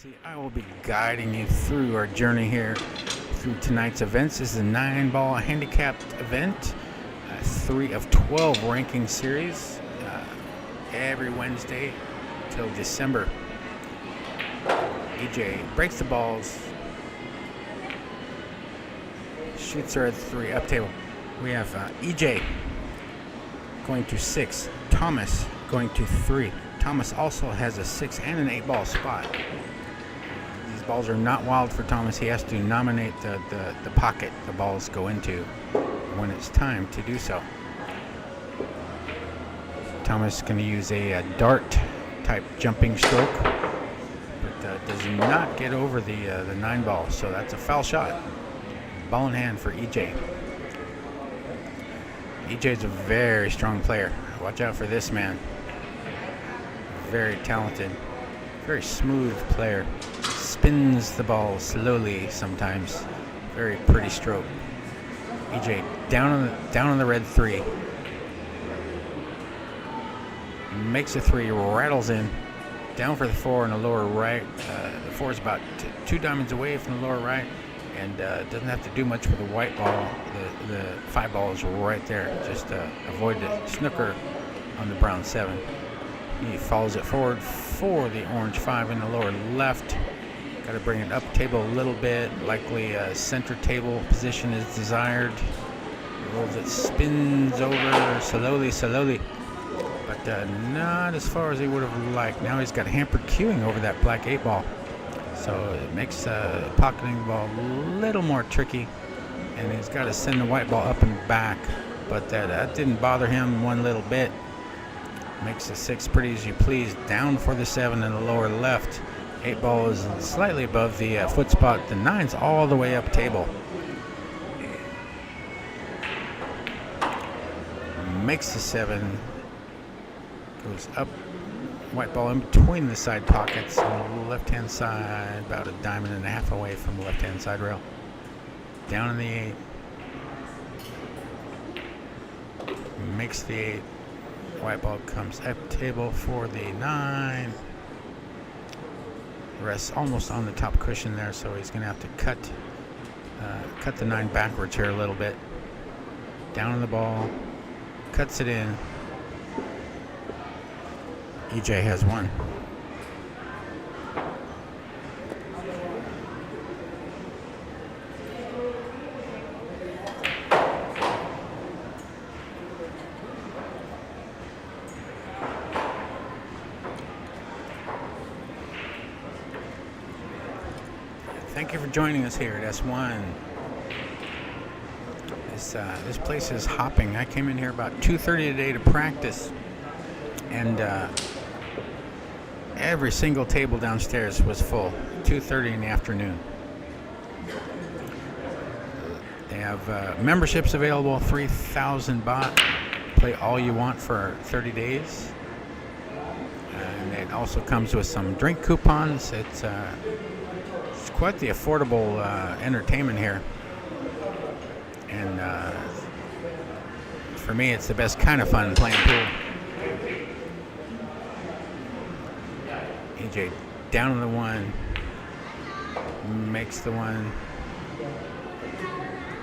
See, I will be guiding you through our journey here through tonight's events. This is a 9-ball handicapped event, 3 of 12 ranking series, every Wednesday till December. EJ breaks the balls, shoots her at 3 up table. We have EJ going to 6, Thomas going to 3. Thomas also has a 6 and an 8-ball spot. These balls are not wild for Thomas. He has to nominate the pocket the balls go into when it's time to do so. Thomas is going to use a dart type jumping stroke, but does not get over the 9-ball, so that's a foul shot. Ball in hand for EJ. EJ's a very strong player. Watch out for this man. Very talented, very smooth player. Spins the ball slowly sometimes. Very pretty stroke. EJ down on the red 3. Makes a 3, rattles in. Down for the 4 in the lower right. The 4 is about 2 diamonds away from the lower right, and doesn't have to do much with the white ball. The 5 ball is right there. Just avoid the snooker on the brown 7. He follows it forward for the orange 5 in the lower left. Got to bring it up table a little bit. Likely center table position is desired. Rolls it, spins over slowly, but not as far as he would have liked. Now he's got hampered cueing over that black 8 ball, so it makes pocketing the ball a little more tricky, and he's got to send the white ball up and back, but that didn't bother him one little bit. Makes the 6 pretty as you please. Down for the 7 in the lower left. 8 ball is slightly above the foot spot. The 9's all the way up table. Makes the 7. Goes up. White ball in between the side pockets on the left-hand side. About a diamond and a half away from the left-hand side rail. Down in the 8. Makes the 8. White ball comes up table for the 9. Rests almost on the top cushion there, so he's going to have to cut the 9 backwards here a little bit. Down on the ball, cuts it in. EJ has 1. Thank you for joining us here at S1. This place is hopping. I came in here about 2:30 today to practice, and every single table downstairs was full. 2:30 in the afternoon. They have memberships available, 3,000 baht. Play all you want for 30 days. And it also comes with some drink coupons. It's quite the affordable entertainment here, and for me it's the best kind of fun playing pool. EJ down on the 1, makes the 1,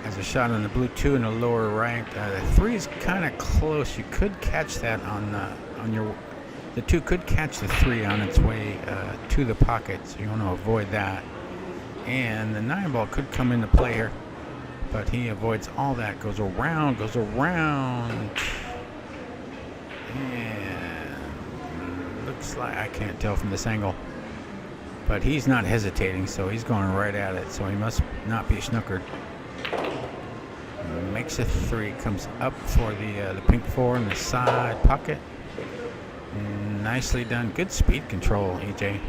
has a shot on the blue 2 in the lower right. The 3 is kind of close. You could catch that on your. The 2 could catch the 3 on its way to the pocket, so you want to avoid that. And the 9 ball could come into play here, but he avoids all that. Goes around, and looks like, I can't tell from this angle, but he's not hesitating, so he's going right at it, so he must not be snookered. Makes a 3, comes up for the pink 4 in the side pocket. Nicely done. Good speed control, EJ.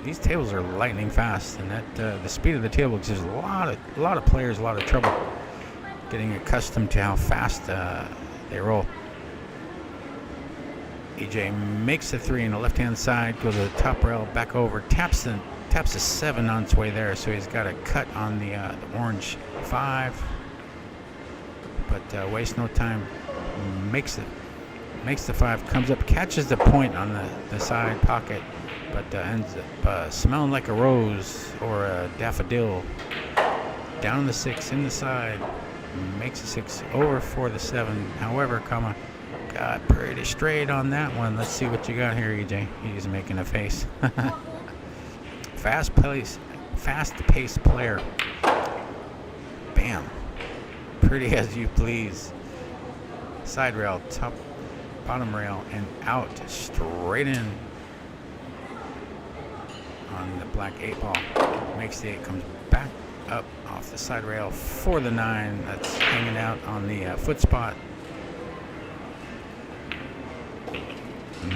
These tables are lightning fast, and that the speed of the table gives a lot of players a lot of trouble getting accustomed to how fast they roll. EJ makes the 3 in the left-hand side, goes to the top rail, back over, taps the 7 on its way there, so he's got a cut on the orange 5, but wastes no time. Makes the 5, comes up, catches the point on the side pocket, but ends up smelling like a rose or a daffodil. Down the 6 in the side, makes a 6 over for the 7. However, got pretty straight on that one. Let's see what you got here, EJ. He's making a face. Fast-paced player. Bam. Pretty as you please. Side rail, top, bottom rail, and out straight in on the black 8 ball. Makes the 8, comes back up off the side rail for the 9. That's hanging out on the foot spot.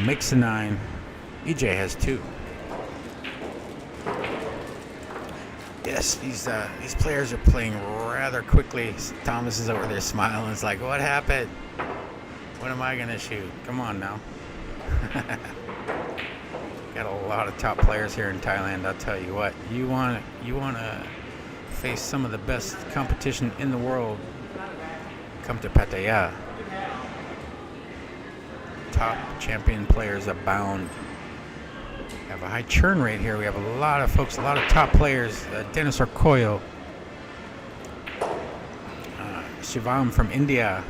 Makes the 9. EJ has 2. Yes, these players are playing rather quickly. Thomas is over there smiling. It's like, what happened? What am I gonna shoot? Come on now. Got a lot of top players here in Thailand. I'll tell you what. You wanna face some of the best competition in the world. Come to Pattaya. Top champion players abound. Have a high churn rate here. We have a lot of folks, a lot of top players. Dennis Orkoyo, Shivam from India.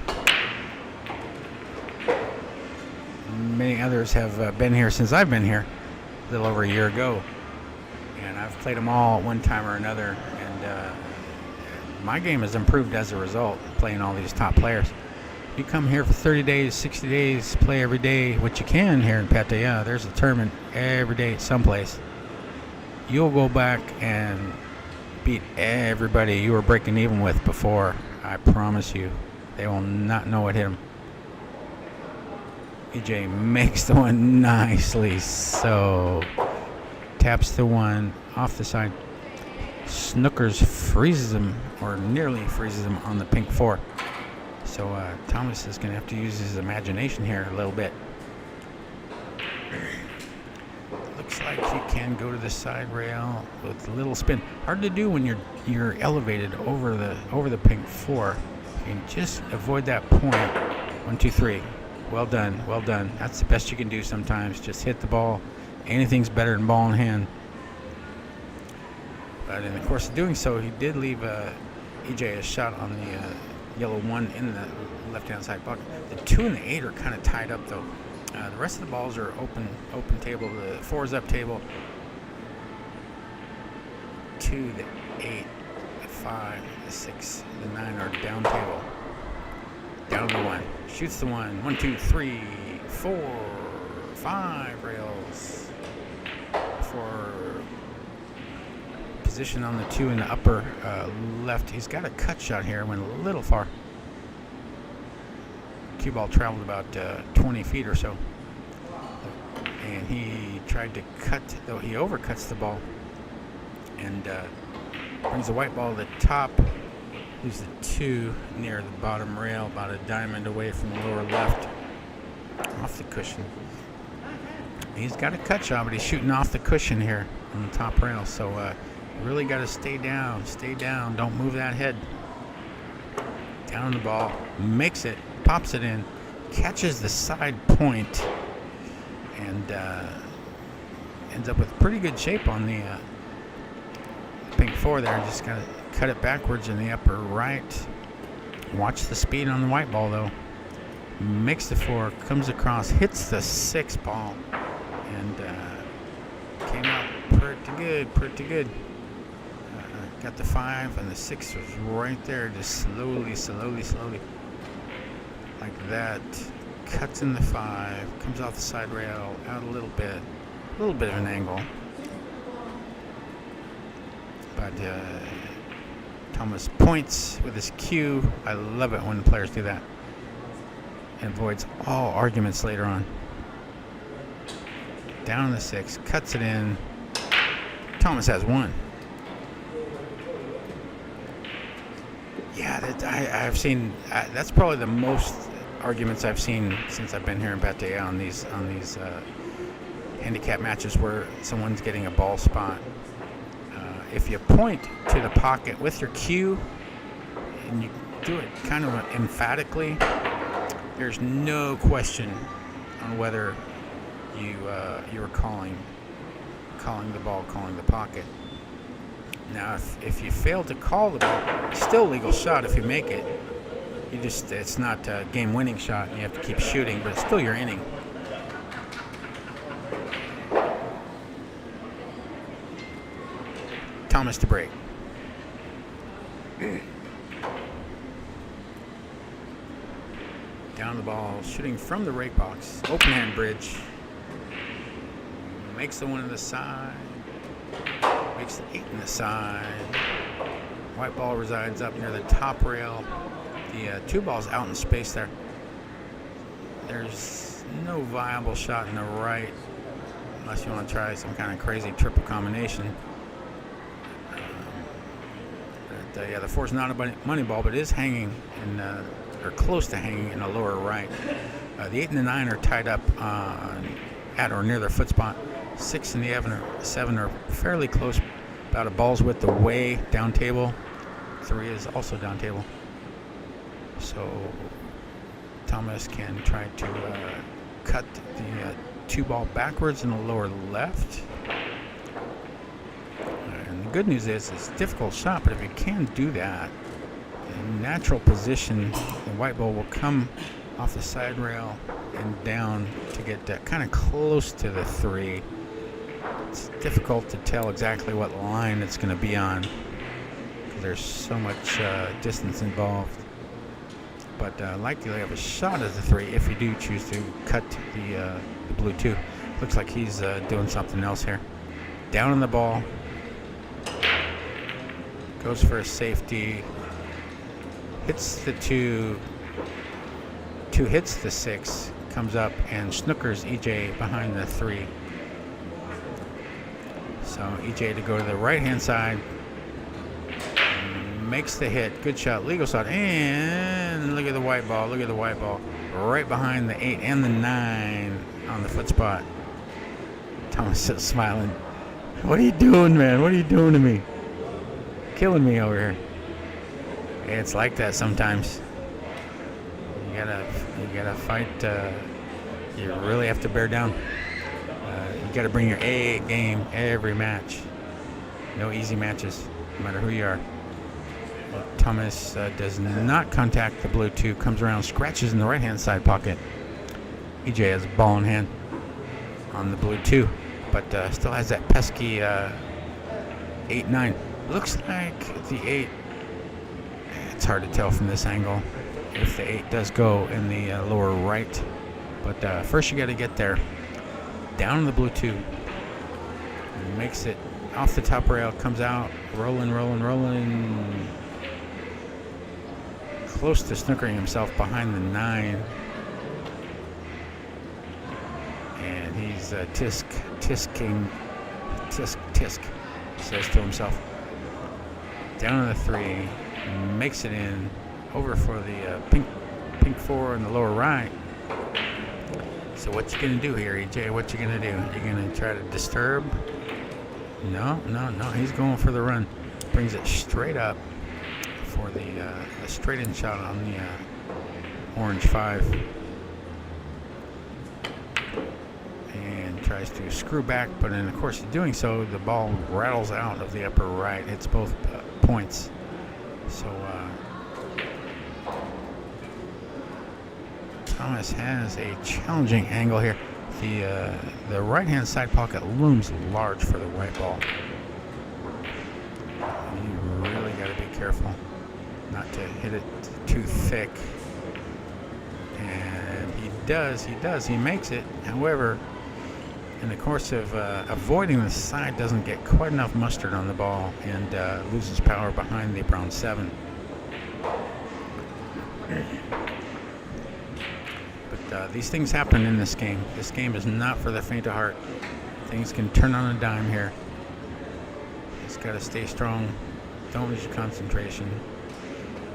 Many others have been here since I've been here, a little over a year ago. And I've played them all at one time or another. And my game has improved as a result, playing all these top players. You come here for 30 days, 60 days, play every day, what you can here in Pattaya. There's a tournament every day someplace. You'll go back and beat everybody you were breaking even with before. I promise you. They will not know what hit them. EJ makes the one nicely. So taps the one off the side. Snookers freezes him, or nearly freezes him on the pink 4. So Thomas is going to have to use his imagination here a little bit. Looks like you can go to the side rail with a little spin. Hard to do when you're elevated over the pink 4. You can just avoid that point. 1, 2, 3. Well done, well done. That's the best you can do sometimes. Just hit the ball. Anything's better than ball in hand. But in the course of doing so, he did leave EJ a shot on the yellow 1 in the left-hand side bucket. The 2 and the 8 are kind of tied up, though. The rest of the balls are open table. The 4 is up table. 2, the 8, the 5, the 6, the 9 are down table. Down to the 1. Shoots the 1. 1, 2, 3, 4, 5 rails. For position on the 2 in the upper left. He's got a cut shot here. Went a little far. Cue ball traveled about 20 feet or so. And he tried to cut, though he overcuts the ball. And brings the white ball to the top. Leaves the 2 near the bottom rail, about a diamond away from the lower left. Off the cushion. He's got a cut shot, but he's shooting off the cushion here on the top rail. So really got to stay down. Don't move that head. Down the ball, makes it, pops it in, catches the side point, and ends up with pretty good shape on the pink 4 there. Just got to cut it backwards in the upper right. Watch the speed on the white ball, though. Makes the 4, comes across, hits the 6 ball, and came out pretty good. Got the 5, and the 6 was right there, just slowly, like that. Cuts in the 5, comes off the side rail, out a little bit of an angle. But Thomas points with his cue. I love it when the players do that. And avoids all arguments later on. Down in the 6, cuts it in. Thomas has 1. Yeah, I've seen. That's probably the most arguments I've seen since I've been here in Pattaya on these handicap matches where someone's getting a ball spot. If you point to the pocket with your cue and you do it kind of emphatically, there's no question on whether you are calling calling the ball, calling the pocket. Now, if you fail to call the ball, it's still a legal shot if you make it. It's not a game-winning shot. You have to keep shooting, but it's still your inning. Thomas to break. Down the ball, shooting from the rake box. Open hand bridge. Makes the one to the side. Makes the 8 in the side. White ball resides up near the top rail. The 2 balls out in space there. There's no viable shot in the right unless you want to try some kind of crazy triple combination. Yeah, the 4's not a money ball, but it is hanging in, or close to hanging in the lower right. The 8 and the 9 are tied up at or near their foot spot. 6 and the 7 are fairly close, about a ball's width away down table. 3 is also down table. So Thomas can try to cut the 2 ball backwards in the lower left. And the good news is it's a difficult shot, but if you can do that, in natural position, the white ball will come off the side rail and down to get kind of close to the 3. It's difficult to tell exactly what line it's going to be on because there's so much distance involved. But likely you have a shot at the 3 if you do choose to cut the blue 2. Looks like he's doing something else here. Down on the ball. Goes for a safety. Hits the 2. 2 hits the 6. Comes up and snookers EJ behind the 3. So EJ to go to the right-hand side. Makes the hit. Good shot. Legal shot. And look at the white ball. Look at the white ball. Right behind the 8 and the 9 on the foot spot. Thomas is smiling. What are you doing, man? What are you doing to me? Killing me over here. It's like that sometimes. You gotta fight. You really have to bear down. You gotta bring your A game every match. No easy matches, no matter who you are. Thomas does not contact the blue 2. Comes around, scratches in the right-hand side pocket. EJ has a ball in hand on the blue 2, but still has that pesky 8-9. Looks like the 8. It's hard to tell from this angle if the 8 does go in the lower right. But first you got to get there. Down in the blue 2. Makes it off the top rail. Comes out. Rolling. Close to snookering himself behind the 9. And he's tisking. Tisk, says to himself. Down to the 3. Makes it in. Over for the pink 4 in the lower right. So what you going to do here, EJ? What you going to do? You're going to try to disturb? No. He's going for the run. Brings it straight up for the straight-in shot on the orange 5. And tries to screw back, but in the course of doing so, the ball rattles out of the upper right. Hits both points. So Thomas has a challenging angle here. The right-hand side pocket looms large for the white ball. You really got to be careful not to hit it too thick. And he does. He makes it. However, in the course of avoiding the side, doesn't get quite enough mustard on the ball and loses power behind the brown 7. But these things happen in this game. This game is not for the faint of heart. Things can turn on a dime here. Just got to stay strong. Don't lose your concentration.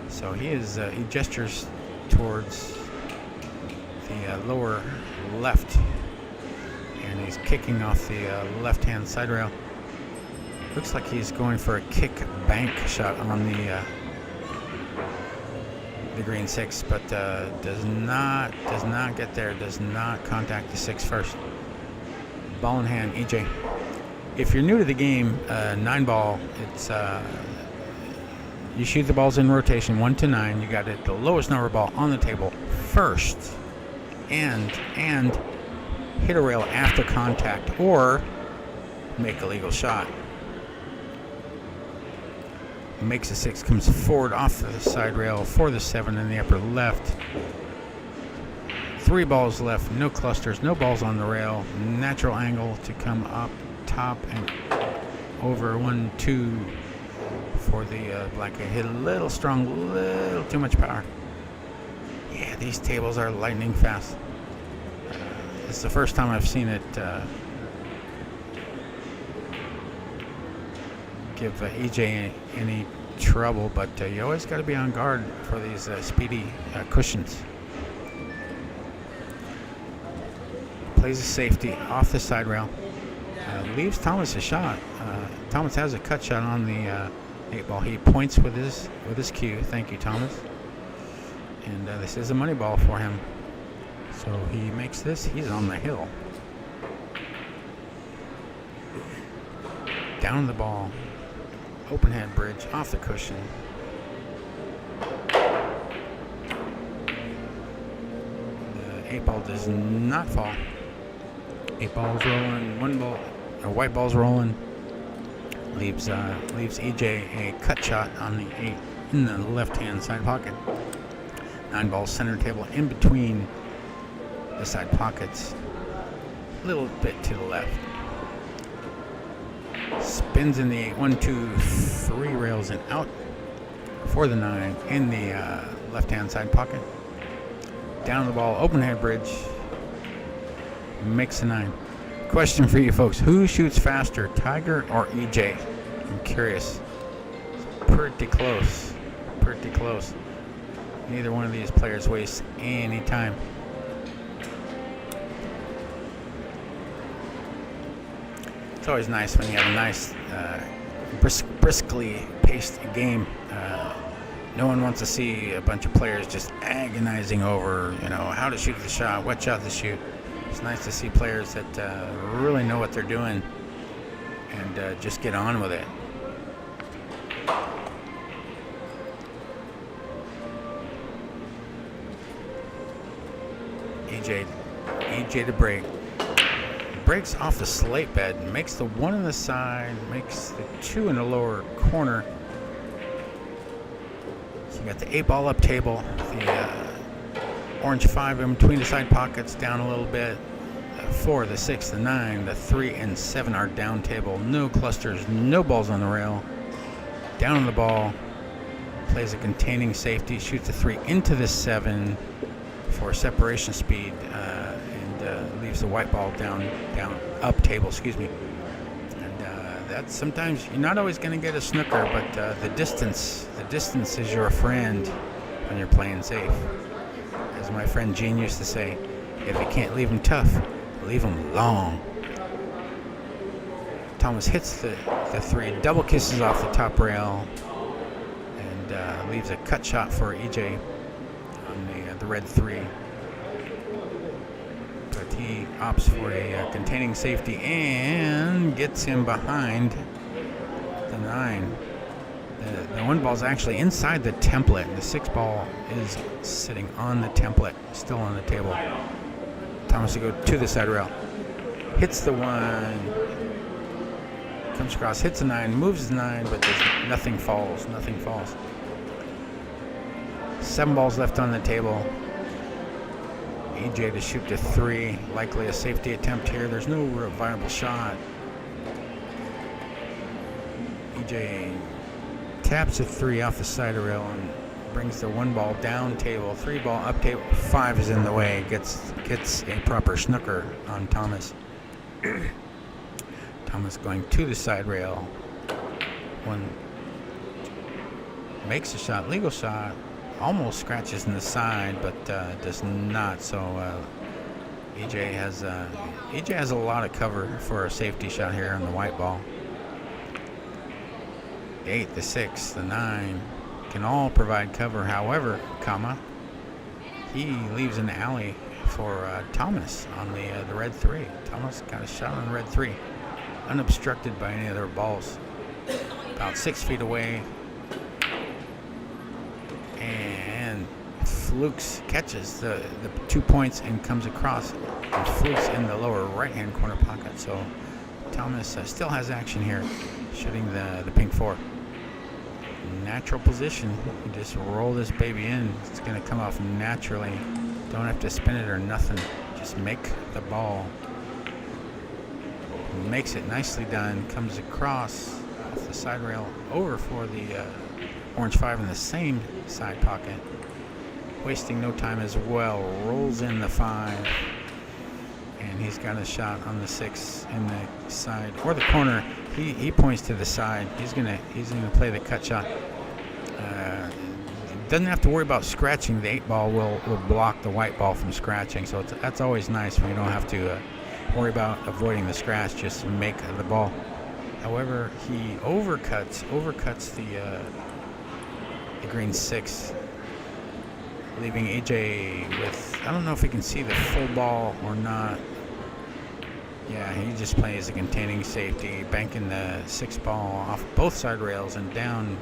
So he gestures towards the lower left. And he's kicking off the left-hand side rail. Looks like he's going for a kick bank shot on the green 6, but does not get there. Does not contact the 6 first. Ball in hand, EJ. if you're new to the game, 9-ball, it's you shoot the balls in rotation 1 to 9. You got to hit the lowest number of ball on the table first, and hit a rail after contact, or make a legal shot. Makes a 6, comes forward off the side rail for the 7 in the upper left. 3 balls left, no clusters, no balls on the rail. Natural angle to come up top and over 1, 2 for the black. Hit a little strong, little too much power. Yeah, these tables are lightning fast. It's the first time I've seen it give EJ any trouble, but you always got to be on guard for these speedy cushions. Plays a safety off the side rail. Leaves Thomas a shot. Thomas has a cut shot on the 8-ball. He points with his cue. Thank you, Thomas. And this is a money ball for him. So he makes this. He's on the hill. Down the ball. Open hand bridge off the cushion. The 8-ball does not fall. 8 balls rolling. 1 ball. White ball's rolling. Leaves EJ a cut shot on the 8 in the left-hand side pocket. 9 balls center table in between the side pockets. A little bit to the left. Spins in the 8. 1, 2, 3 rails and out for the 9 in the left-hand side pocket. Down the ball, open head bridge. Makes a 9. Question for you folks: who shoots faster, Tiger or EJ? I'm curious. It's pretty close. Pretty close. Neither one of these players wastes any time. It's always nice when you have a nice, briskly paced game. No one wants to see a bunch of players just agonizing over, how to shoot the shot, what shot to shoot. It's nice to see players that really know what they're doing and just get on with it. EJ to break. Breaks off the slate bed, makes the 1 on the side, makes the 2 in the lower corner. So you got the 8-ball up table, the orange 5 in between the side pockets, down a little bit. The 4, the 6, the 9, the 3, and 7 are down table. No clusters, no balls on the rail. Down on the ball, plays a containing safety, shoots a 3 into the 7 for separation speed, and leaves the white ball down up table, And that's sometimes you're not always going to get a snooker, but the distance is your friend when you're playing safe. As my friend Gene used to say, if you can't leave them tough, leave them long. Thomas hits the 3, double kisses off the top rail, and leaves a cut shot for EJ on the red 3. But he opts for a containing safety and gets him behind the 9. The 1 ball is actually inside the template, and the 6 ball is sitting on the template, still on the table. Thomas will go to the side rail. Hits the 1. Comes across, hits the 9, moves the 9, but nothing falls. 7 balls left on the table. EJ to shoot the 3. Likely a safety attempt here. There's no real viable shot. EJ taps a 3 off the side rail and brings the 1 ball down table. 3 ball up table. 5 is in the way. Gets a proper snooker on Thomas. Thomas going to the side rail. 1 makes a shot, legal shot. Almost scratches in the side, but does not. So EJ has a lot of cover for a safety shot here on the white ball. The 8, the 6, the 9 can all provide cover. However, he leaves an alley for Thomas on the red 3. Thomas got a shot on the red 3. unobstructed by any other balls. About 6 feet away. And flukes catches the 2 points and comes across and flukes in the lower right-hand corner pocket. So Thomas still has action here, shooting the pink 4. Natural position. You just roll this baby in. It's going to come off naturally. Don't have to spin it or nothing. Just make the ball. Makes it nicely done. Comes across off the side rail over for the orange 5 in the same side pocket. Wasting no time as well. Rolls in the 5. And he's got a shot on the 6 in the side or the corner. He points to the side. He's gonna play the cut shot. Doesn't have to worry about scratching. The 8 ball will block the white ball from scratching. So that's always nice when you don't have to worry about avoiding the scratch. Just make the ball. However, he overcuts the green 6, leaving AJ with, I don't know if he can see the full ball or not. Yeah, he just plays a containing safety, banking the 6 ball off both side rails and down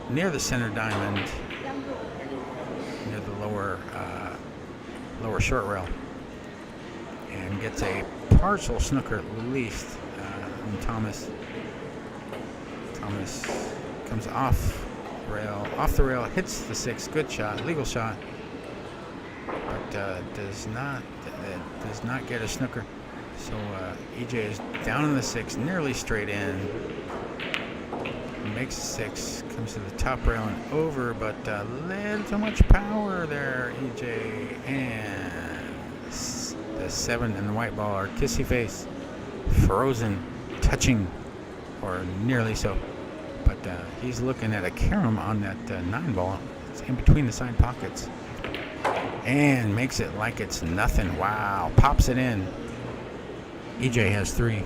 near the center diamond, near the lower short rail, and gets a partial snooker at least on Thomas. Thomas comes off the rail, hits the 6, good shot, legal shot, but does not get a snooker. So EJ is down in the 6, nearly straight in. Makes 6, comes to the top rail and over, but a little too much power there, EJ. And the 7 and the white ball are kissy face, frozen, touching, or nearly so. But he's looking at a carom on that 9 ball. It's in between the side pockets. And makes it like it's nothing. Wow, pops it in. EJ has 3.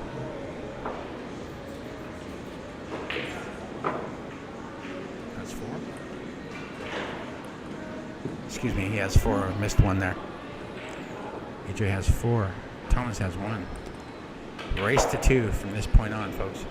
That's 4. Excuse me, he has 4. Missed 1 there. EJ has 4. Thomas has 1. Race to 2 from this point on, folks.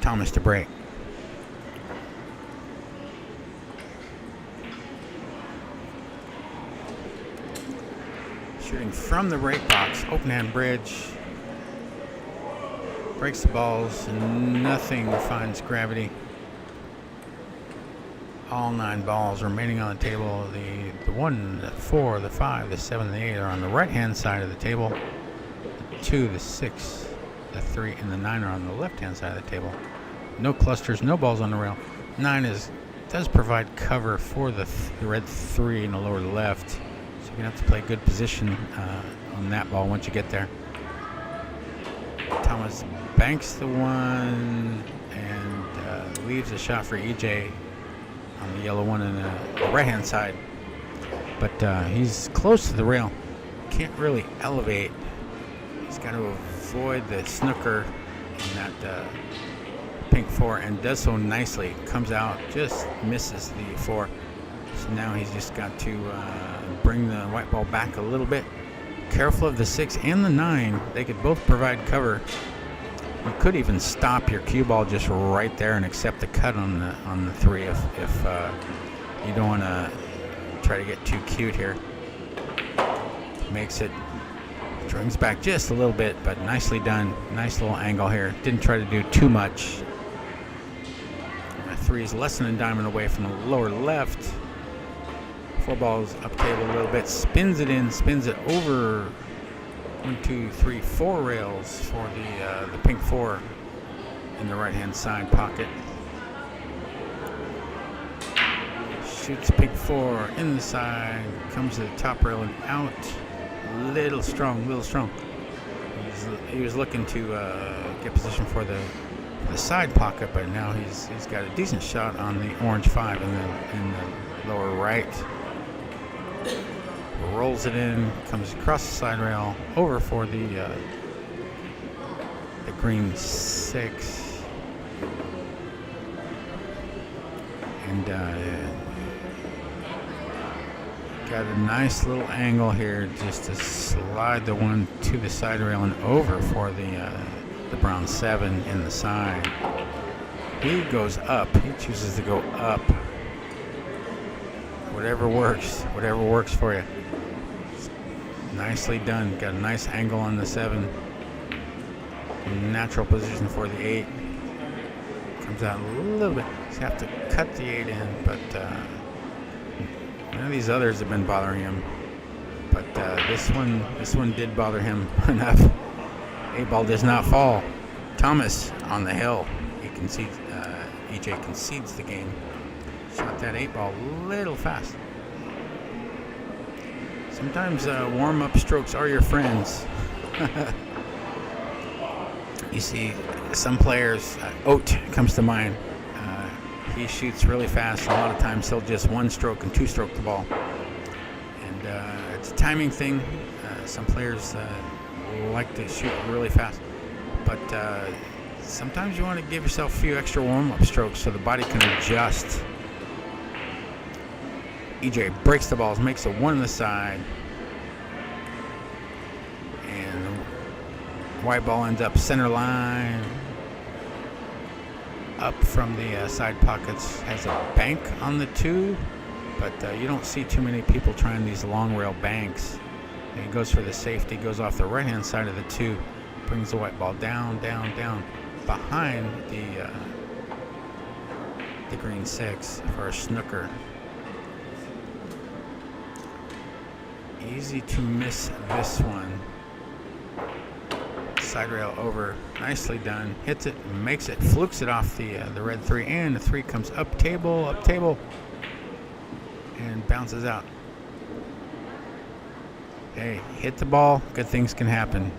Thomas to break. Shooting from the break box, open hand bridge. Breaks the balls, and nothing finds gravity. All 9 balls remaining on the table. The 1, the 4, the 5, the 7, the 8 are on the right hand side of the table. The 2, the 6, the 3, and the 9 are on the left hand side of the table. No clusters, no balls on the rail. 9 does provide cover for the red 3 in the lower left. So you're going to have to play good position on that ball once you get there. Thomas banks the 1 and leaves a shot for EJ on the yellow 1 on the right-hand side. But he's close to the rail. Can't really elevate. He's got to avoid the snooker in that pink 4 and does so nicely. Comes out, just misses the 4. So now he's just got to bring the white ball back a little bit. Careful of the 6 and the 9. They could both provide cover. You could even stop your cue ball just right there and accept the cut on the 3 if you don't want to try to get too cute here. Makes it, brings back just a little bit, but nicely done. Nice little angle here. Didn't try to do too much. 3 is less than a diamond away from the lower left. 4 balls up table a little bit. Spins it in, spins it over 1, 2, 3, 4 rails for the pink 4 in the right hand side pocket. Shoots pink 4 in the side, comes to the top rail and out. Little strong. He was looking to get position for the the side pocket, but now he's got a decent shot on the orange 5 in the lower right. Rolls it in, comes across the side rail, over for the green 6, and got a nice little angle here just to slide the one to the side rail and over for the brown 7 in the side. He goes up. He chooses to go up. Whatever works for you. Nicely done. Got a nice angle on the 7. Natural position for the 8. Comes out a little bit. You have to cut the 8 in, but none of these others have been bothering him. But this one did bother him enough. 8-ball does not fall. Thomas on the hill. He concedes. EJ concedes the game. Shot that 8-ball a little fast. Sometimes warm-up strokes are your friends. You see, some players, Oat comes to mind. He shoots really fast. A lot of times he'll just 1-stroke and 2-stroke the ball. And it's a timing thing. Some players like to shoot really fast. But sometimes you want to give yourself a few extra warm-up strokes so the body can adjust. EJ breaks the balls, makes a 1 on the side, and the white ball ends up center line, up from the side pockets. Has a bank on the 2, but you don't see too many people trying these long rail banks. And he goes for the safety, goes off the right-hand side of the 2, brings the white ball down, down, down, behind the green 6 for a snooker. Easy to miss this one. Side rail over, nicely done. Hits it, makes it, flukes it off the red 3, and the 3 comes up table, and bounces out. Hey, hit the ball, good things can happen.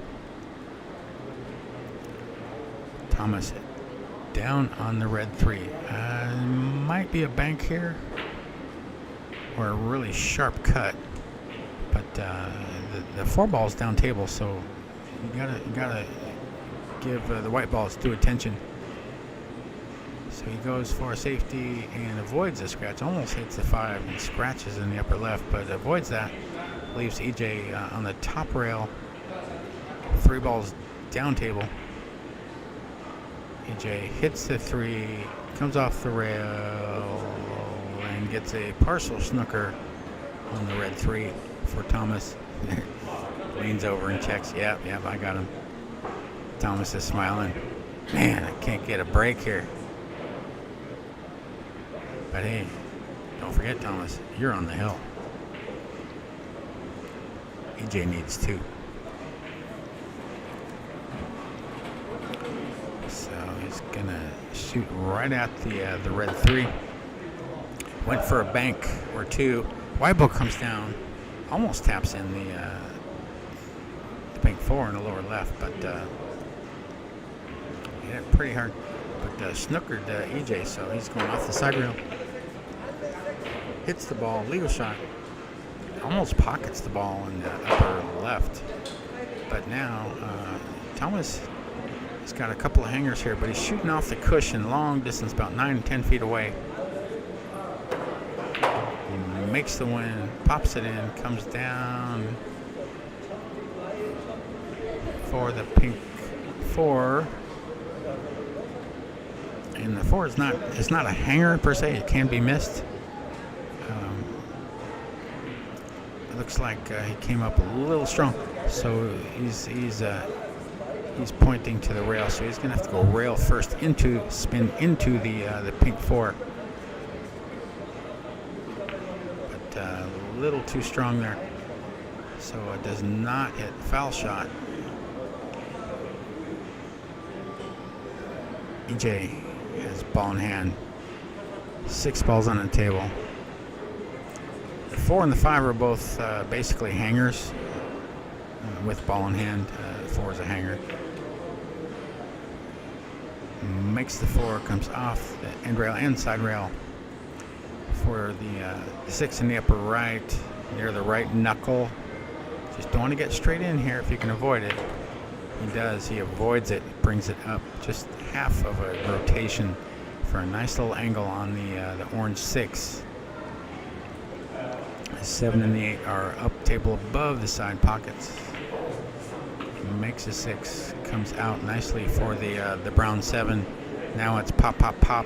Thomas down on the red 3. Might be a bank here, or a really sharp cut. But the 4 ball's down table, so you gotta give the white balls due attention. So he goes for a safety and avoids the scratch. Almost hits the 5 and scratches in the upper left, but avoids that. Leaves EJ on the top rail. 3 balls down table. EJ hits the 3, comes off the rail, and gets a partial snooker on the red 3. For Thomas. Leans over and checks. Yep, I got him. Thomas is smiling. Man, I can't get a break here. But hey, don't forget, Thomas, you're on the hill. EJ needs 2. So he's gonna shoot right at the red 3. Went for a bank or 2. White ball comes down. Almost taps in the pink 4 in the lower left, but hit it pretty hard. But snookered EJ, so he's going off the side rail. Hits the ball, legal shot. Almost pockets the ball in the upper left. But now Thomas has got a couple of hangers here, but he's shooting off the cushion long distance, about 9-10 feet away. Makes the win, pops it in, comes down for the pink 4. And the 4 is not a hanger per se, it can be missed. It looks like he came up a little strong, so he's pointing to the rail, so he's gonna have to go rail first, spin into the pink 4. A little too strong there, so it does not hit. Foul shot. EJ has ball in hand. 6 balls on the table. The 4 and the 5 are both basically hangers with ball in hand. 4 is a hanger. makes the 4, comes off the end rail and side rail for the 6 in the upper right, near the right knuckle. Just don't want to get straight in here if you can avoid it. He does. He avoids it, brings it up just half of a rotation for a nice little angle on the orange 6. The 7 and the 8 are up table above the side pockets. Makes a 6, comes out nicely for the brown 7. Now it's pop, pop, pop.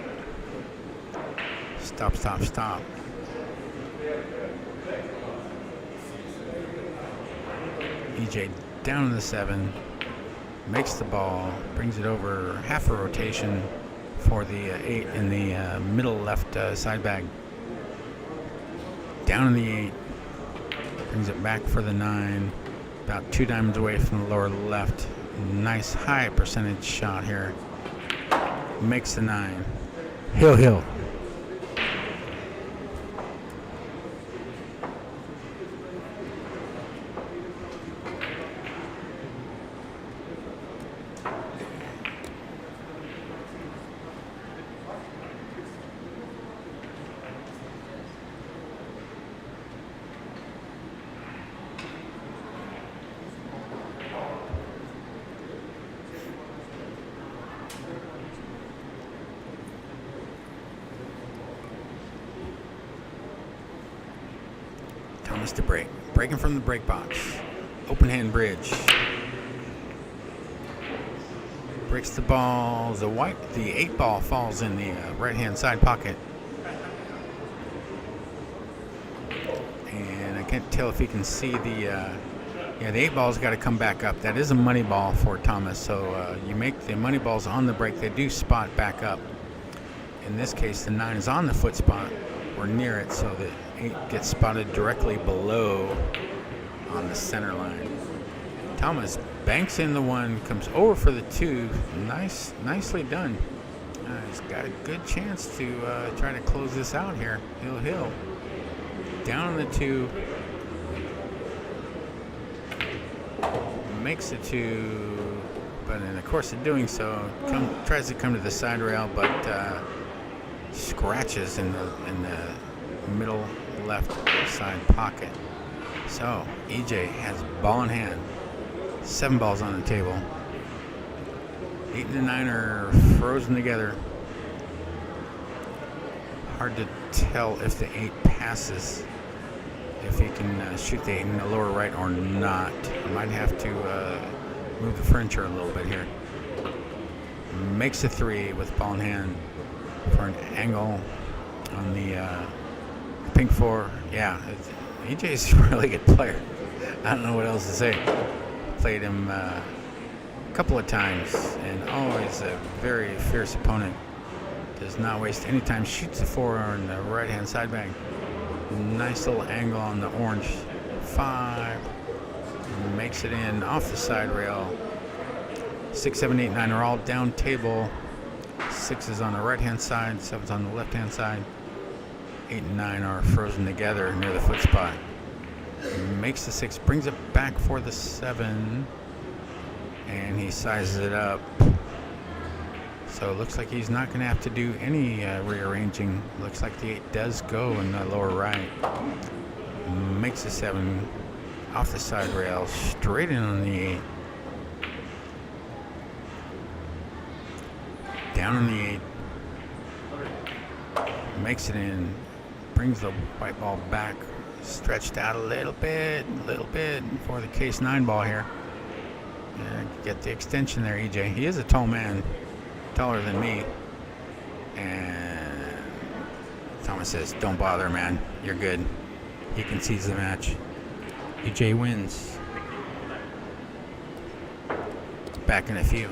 Stop, stop, stop. EJ down to the 7, makes the ball, brings it over half a rotation for the 8 in the middle left side bag. Down in the 8, brings it back for the 9, about 2 diamonds away from the lower left. Nice high percentage shot here. Makes the 9. Hill, hill. Thomas to break. Breaking from the break box. Open hand bridge. Breaks the ball. The 8 ball falls in the right hand side pocket. And I can't tell if you can see the 8 ball's got to come back up. That is a money ball for Thomas. So you make the money balls on the break. They do spot back up. In this case, the 9 is on the foot spot or near it, so the 8 gets spotted directly below on the center line. Thomas banks in the 1, comes over for the 2. Nicely done. He's got a good chance to try to close this out here. Hill. Down on the 2. Makes the 2, but in the course of doing so, tries to come to the side rail, but scratches in the middle left side pocket. So EJ has ball in hand. 7 balls on the table. 8 and the 9 are frozen together. Hard to tell if the 8 passes, if he can shoot the 8 in the lower right or not. Might have to move the furniture a little bit here. Makes a 3 with ball in hand for an angle on the pink 4. Yeah, EJ's a really good player. I don't know what else to say. Played him a couple of times, and always a very fierce opponent. Does not waste any time. Shoots the 4 on the right hand side bag. Nice little angle on the orange 5. Makes it in off the side rail. 6, 7, 8, 9 are all down table. 6 is on the right hand side, 7 is on the left hand side. 8 and 9 are frozen together near the foot spot. Makes the 6, brings it back for the 7, and he sizes it up. So it looks like he's not going to have to do any rearranging. Looks like the 8 does go in the lower right. Makes the 7 off the side rail, straight in on the 8. Down on the 8. Makes it in. Brings the white ball back. Stretched out a little bit for the case 9 ball here. Get the extension there, EJ. He is a tall man, taller than me. And Thomas says, "Don't bother, man. You're good." He concedes the match. EJ wins. Back in a few.